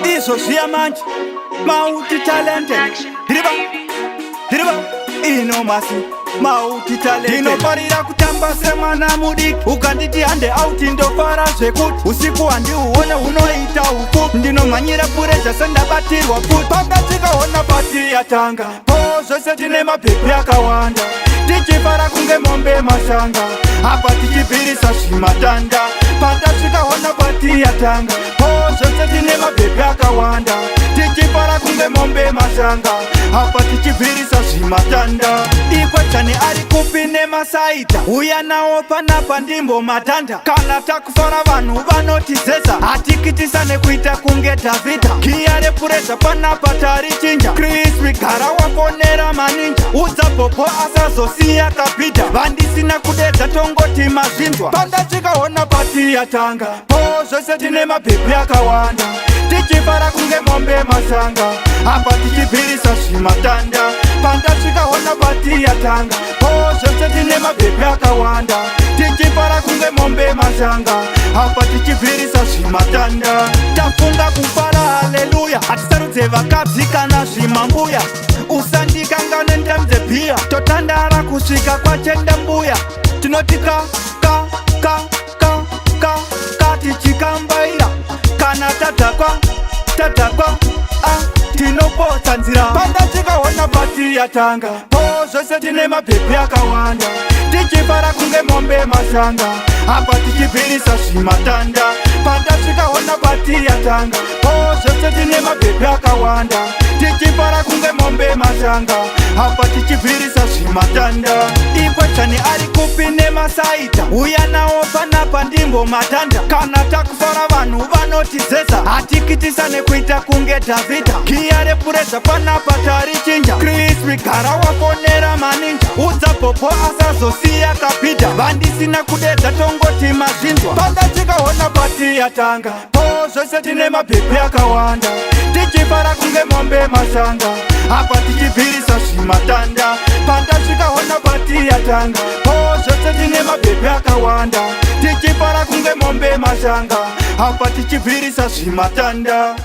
Iso siamanje multi talented Diriba inomasi multi talented Dinoparira kutamba semana mudiki ukanditi hande out ndofara zvekuti usiku handiuone unoita ukuti ndinomhanyira kureja sendabatirwa futi panga tikaona pati yatanga zvose tine mabhebhi akawanda tichifara kunge mombe mashanga apa tichibvirisa zvimatanda pandasvikaona pati yatanga zvose tine mabhebhi akawanda tichifara kunge mombe mashanga apa tichibvirisa zvimatanda ikwechani ari kupi nemasaita uya nawo panapa ndimbo matanda kana takufara vanhu vanotizeza hatikitisa nekuita kunge Dhavhidha giya repureza panapa tarichinja Krispi gara waponera maninja udza bhobho asazosiya kabhidha vandisina kudedza tongoti mazvinzwa pandasvikaona pati yatanga zvose tine mabhebhi akawanda tichifara kunge mombe mashanga apa tichibvirisa zvimatanda pandasvikaona pati yatanga zvose tine mabhebhi akawanda tichifara kunge mombe mashanga apa tichibvirisa zvimatanda tafunga kufara haleluya hatisarudze vakadzi kana zvimambuya usandikangane ndamze bhiya totandara kusvika kwachenda mbuya tinoti ka tichikambaira kana tadhakwa tinopotsa nzira pandasvikaona pati yatanga zvose tine mabhebhi akawanda tichifara kunge mombe mashanga apa tichibvirisa zvimatanda pandasvikaona pati yatanga zvose tine mabhebhi akawanda tichifara kunge mombe mashanga apa tichibvirisa zvimatanda ikwechani ari kupi nemasaita uya nawo panapa ndimbo matanda kana takufara vanhu vanotizeza hatikitisa nekuita kunge Dhavhidha giya repureza panapa tarichinja Krispi gara waponera maninja udza bhobho asazosiya kabhidha vandisina kudedza tongoti mazvinzwa pandasvikaona pati yatanga zvose tine mabhebhi akawanda tichifara kunge mombe mashanga apa tichibvirisa zvimatanda pandasvikaona pati yatanga zvose tine mabhebhi akawanda tichifara kunge mombe mashanga apa tichibvirisa zvimatanda